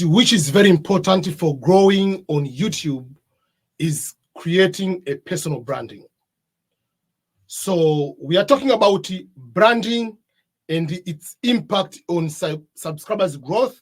which is very important for growing on YouTube is creating a personal branding. So we are talking about branding and its impact on subscribers growth,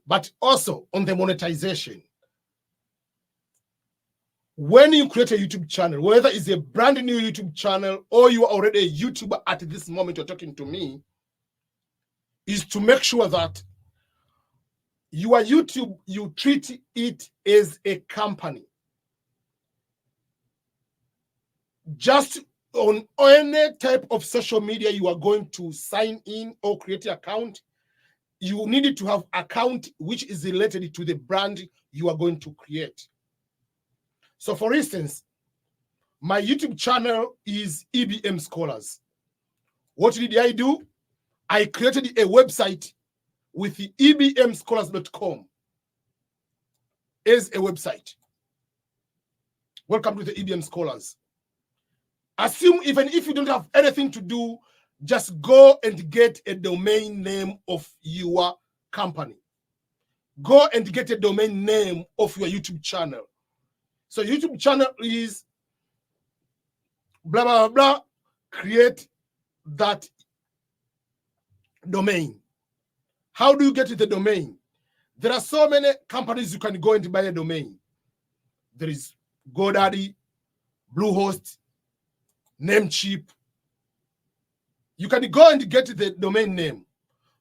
but also on the monetization. When you create a YouTube channel, whether it's a brand new YouTube channel or you are already a YouTuber at this moment you're talking to me, is to make sure that your YouTube, you treat it as a company. Just on any type of social media you are going to sign in or create an account, you need to have account which is related to the brand you are going to create. So for instance, my YouTube channel is EBM Scholars. What did I do? I created a website with the ebmscholars.com as a website. Welcome to the EBM Scholars. Assume even if you don't have anything to do, just go and get a domain name of your company. Go and get a domain name of your YouTube channel. So YouTube channel is blah, blah, blah. Create that domain. How do you get the domain? There are so many companies you can go and buy a domain. There is GoDaddy, Bluehost, Namecheap. You can go and get the domain name.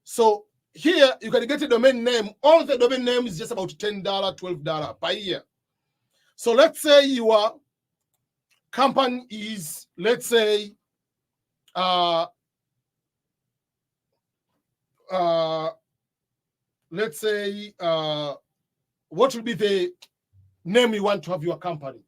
So here you can get a domain name. All the domain name is just about $10, $12 per year. So let's say your company is, let's say, what will be the name you want to have your company?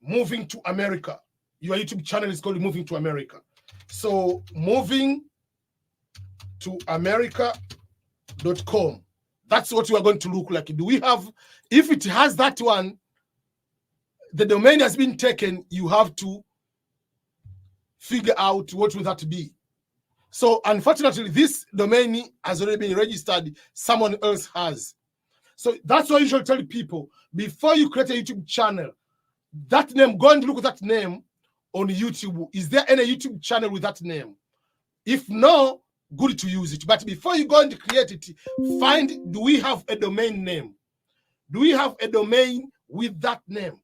Moving to America. Your YouTube channel is called Moving to America. So moving to America.com. That's what you are going to look like. Do we have, if it has that one, the domain has been taken, you have to figure out what will that be. So unfortunately, this domain has already been registered. Someone else has. So that's why I usually tell people, before you create a YouTube channel, that name, go and look at that name on YouTube. Is there any YouTube channel with that name? If no, good to use it. But before you go and create it, find, do we have a domain name? Do we have a domain with that name?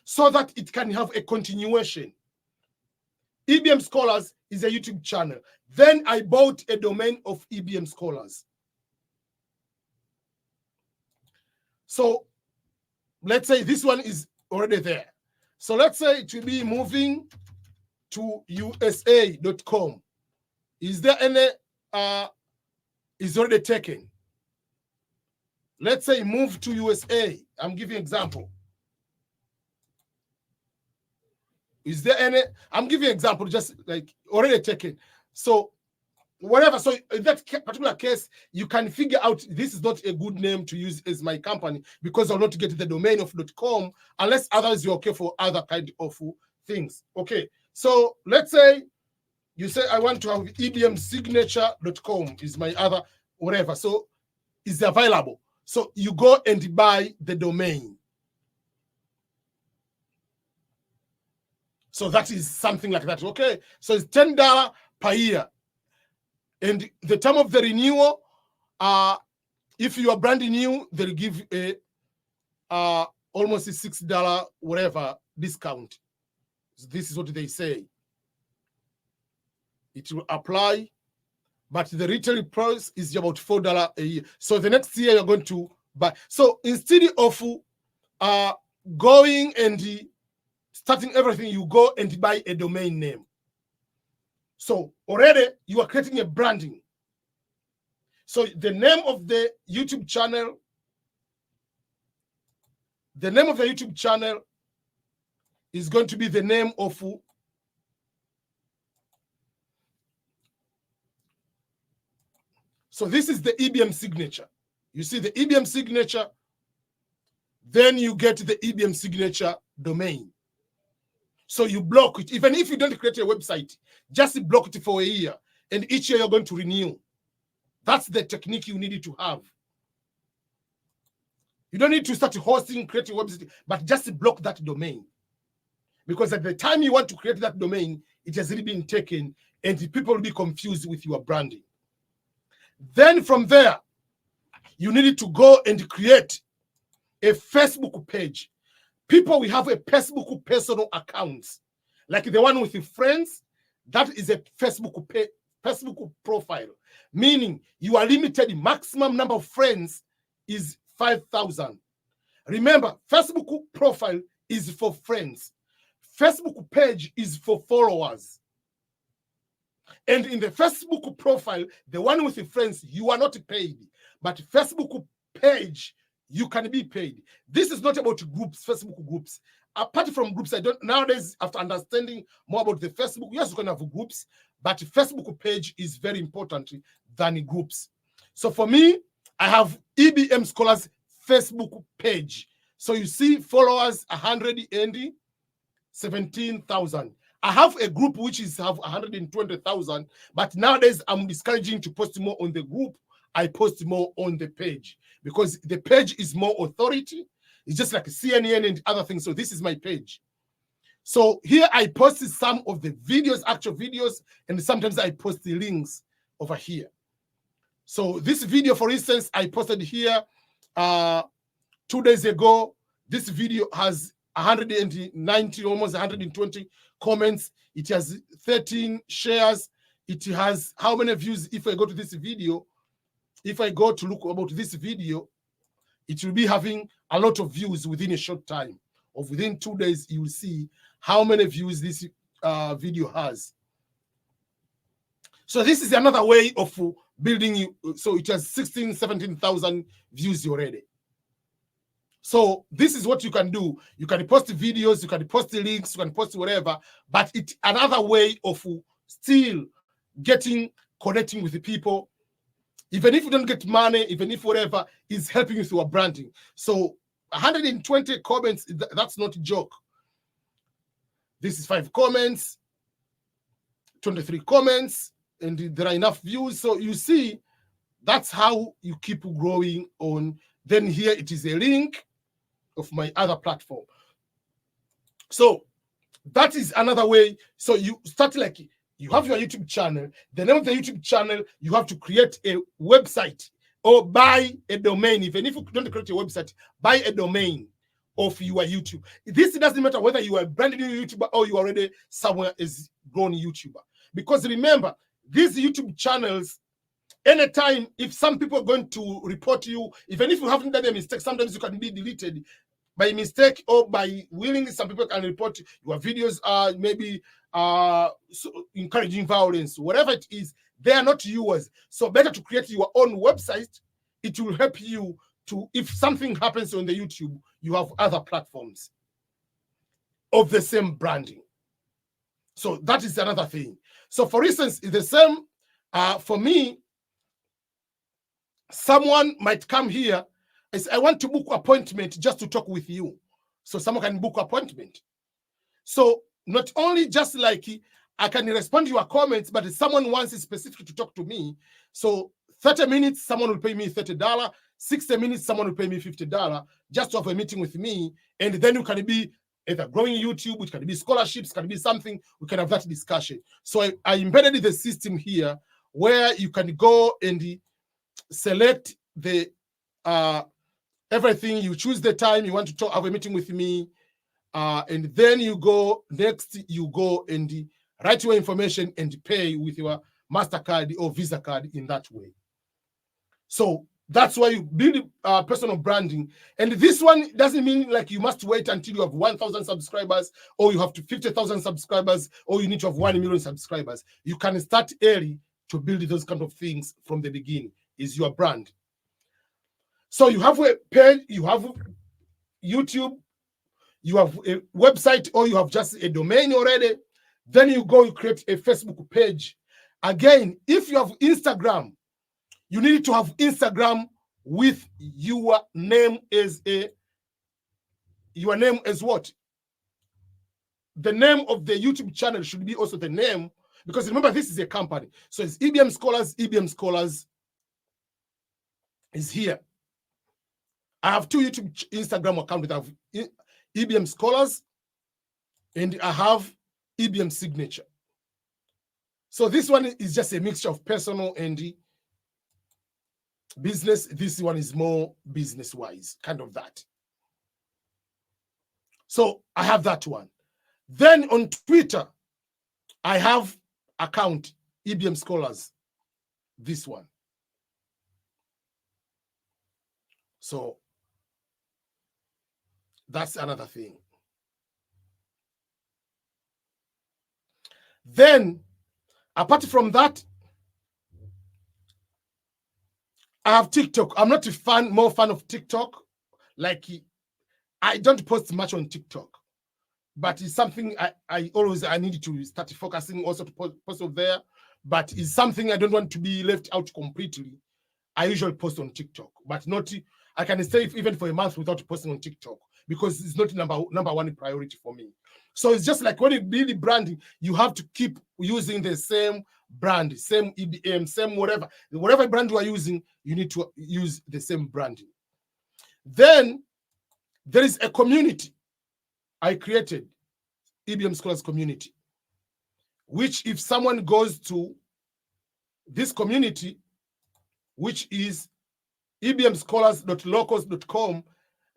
So that it can have a continuation. EBM Scholars is a YouTube channel. Then I bought a domain of EBM Scholars. So let's say this one is already there. So let's say it will be moving to USA.com. Is there any, is already taken? Let's say move to USA. I'm giving an example. Is there any, I'm giving an example, just like already taken. So whatever, so in that particular case, you can figure out this is not a good name to use as my company because I'll not get the domain of .com unless others you're okay for other kind of things. Okay, so let's say you say I want to have ebmsignature.com is my other whatever. So it's available. So you go and buy the domain. So that is something like that. Okay, so it's $10 per year. And the time of the renewal, if you are brand new, they'll give a almost a $6 whatever discount. So this is what they say. It will apply, but the retail price is about $4 a year. So the next year you're going to buy. So instead of going and starting everything, you go and buy a domain name. So already you are creating a branding. So the name of the YouTube channel, is going to be the name of so this is the EBM signature. You see the EBM signature, then you get the EBM signature domain. So you block it. Even if you don't create a website, just block it for a year. and each year you're going to renew. That's the technique you need to have. You don't need to start hosting, creating website, but just block that domain. Because at the time you want to create that domain, it has already been taken, and people will be confused with your branding. Then from there, you need to go and create a Facebook page. People will have a Facebook personal accounts, like the one with the friends. That is a Facebook profile, meaning you are limited. Maximum number of friends is 5,000. Remember, Facebook profile is for friends. Facebook page is for followers. And in the Facebook profile, the one with the friends, you are not paid. But Facebook page, you can be paid. This is not about groups, Facebook groups. Apart from groups, I don't nowadays, after understanding more about the Facebook, yes, you can have groups, but Facebook page is very important than groups. So for me, I have EBM Scholars Facebook page. So you see followers 117,000. I have a group which is have 120,000, but nowadays I'm discouraging to post more on the group. I post more on the page because the page is more authority. It's just like CNN and other things. So this is my page. So here I post some of the videos, actual videos, and sometimes I post the links over here. So this video, for instance, I posted here 2 days ago. This video has 190, almost 120 comments. It has 13 shares. It has how many views? If I go to this video, if I go to look about this video, it will be having a lot of views within a short time. Or within 2 days, you will see how many views this video has. So this is another way of building you. So it has 16, 17,000 views already. So this is what you can do. You can post videos, you can post the links, you can post whatever, but it's another way of still connecting with the people. Even if you don't get money, even if whatever is helping you through your branding. So 120 comments, that's not a joke. This is 5 comments, 23 comments, and there are enough views. So you see, that's how you keep growing on. Then here it is a link of my other platform. So that is another way. So you start like you have your YouTube channel. The name of the YouTube channel, you have to create a website or buy a domain. Even if you don't create a website, buy a domain of your YouTube. This doesn't matter whether you are a brand new YouTuber or you already somewhere is grown YouTuber. Because remember, these YouTube channels, anytime if some people are going to report you, even if you haven't done a mistake, sometimes you can be deleted by mistake or by willingly. Some people can report your videos are maybe encouraging violence, whatever it is, they are not yours. So better to create your own website. It will help you to, if something happens on the YouTube, you have other platforms of the same branding. So that is another thing. So for instance, the same for me, someone might come here. I say, I want to book appointment just to talk with you. So someone can book appointment. So not only just like I can respond to your comments, but if someone wants specifically to talk to me, so 30 minutes, someone will pay me $30. 60 minutes, someone will pay me $50 just to have a meeting with me. And then you can be either growing YouTube, which can be scholarships, can be something, we can have that discussion. So I embedded the system here where you can go and select the everything. You choose the time you want to have a meeting with me, and then you go next. You go and write your information and pay with your MasterCard or Visa card in that way. So that's why you build personal branding. And this one doesn't mean like you must wait until you have 1,000 subscribers or you have to 50,000 subscribers or you need to have 1 million subscribers. You can start early to build those kind of things from the beginning. Is your brand. So you have a page, you have YouTube, you have a website, or you have just a domain already. Then you go, you create a Facebook page. Again, if you have Instagram, you need to have Instagram with your name as what? The name of the YouTube channel should be also the name, because remember, this is a company. So it's EBM Scholars. EBM Scholars is here. I have 2 YouTube, Instagram accounts. I have EBM Scholars, and I have EBM Signature. So this one is just a mixture of personal and business. This one is more business-wise, kind of that. So I have that one. Then on Twitter, I have account EBM Scholars, this one. So that's another thing. Then, apart from that, I have TikTok. I'm not more fan of TikTok. Like, I don't post much on TikTok, but it's something I need to start focusing also to post over there. But it's something I don't want to be left out completely. I usually post on TikTok, but not. I can stay even for a month without posting on TikTok because it's not number one priority for me. So it's just like when you build branding, you have to keep using the same brand, same EBM, same whatever brand you are using, you need to use the same branding. Then there is a community I created, EBM Scholars community, which if someone goes to this community, which is ebmscholars.locals.com,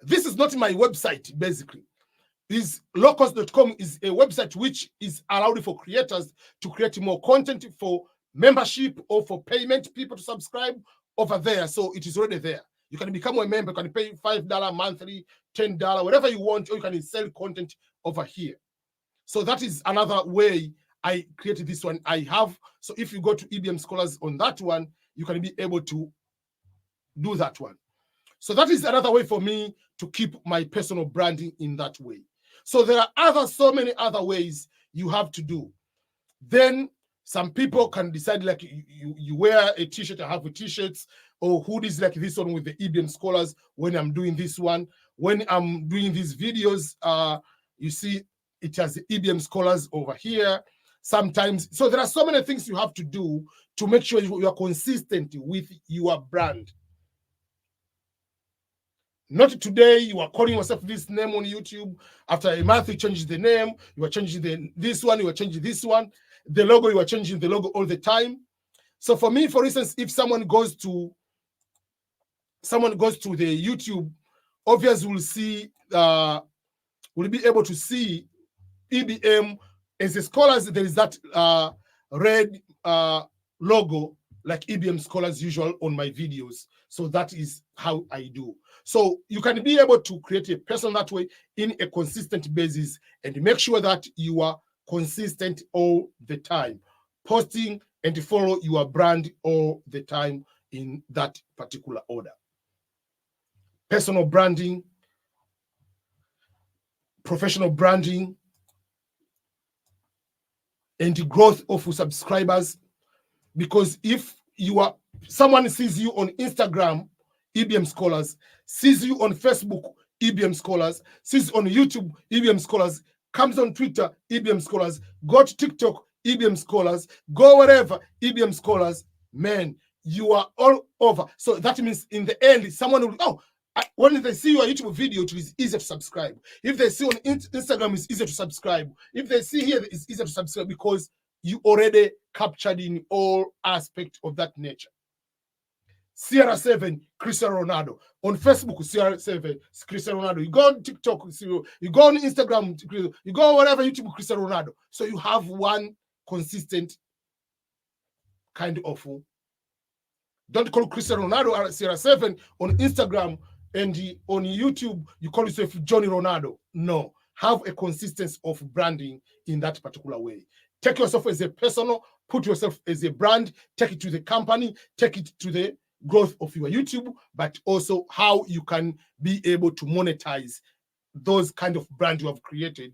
this is not my website, basically. This locals.com is a website which is allowed for creators to create more content for membership or for payment, people to subscribe over there. So it is already there. You can become a member, you can pay $5 monthly, $10, whatever you want, or you can sell content over here. So that is another way I created this one. So if you go to EBM Scholars on that one, you can be able to do that one. So that is another way for me to keep my personal branding in that way. So there are so many other ways you have to do. Then some people can decide, like, you wear a t-shirt, I have a t-shirts or hoodies like this one with the EBM Scholars when I'm doing this one. When I'm doing these videos, you see it has the EBM Scholars over here. Sometimes, so there are so many things you have to do to make sure you are consistent with your brand. Not today, you are calling yourself this name on YouTube. After a month, you change the name. You are changing this one. You are changing this one. The logo, you are changing the logo all the time. So for me, for instance, if someone goes to the YouTube, obviously will be able to see EBM as a Scholars. There is that red logo like EBM Scholars usual on my videos. So that is how I do. So you can be able to create a person that way in a consistent basis and make sure that you are consistent all the time, posting and follow your brand all the time in that particular order. Personal branding, professional branding, and the growth of subscribers. Because if someone sees you on Instagram, EBM Scholars, sees you on Facebook, EBM Scholars, sees on YouTube, EBM Scholars, comes on Twitter, EBM Scholars, go to TikTok, EBM Scholars, go wherever, EBM Scholars, man, you are all over. So that means in the end, someone will, when they see your YouTube video, it is easier to subscribe. If they see on Instagram, it's easier to subscribe. If they see here, it's easier to subscribe because you already captured in all aspects of that nature. CR7, Cristiano Ronaldo. On Facebook, CR7, Cristiano Ronaldo. You go on TikTok, you go on Instagram, you go wherever, YouTube, Cristiano Ronaldo. So you have one consistent kind of. Don't call Cristiano Ronaldo CR7 on Instagram and on YouTube, you call yourself Johnny Ronaldo. No. Have a consistency of branding in that particular way. Take yourself as a personal, put yourself as a brand, take it to the company, take it to the growth of your YouTube, but also how you can be able to monetize those kind of brand you have created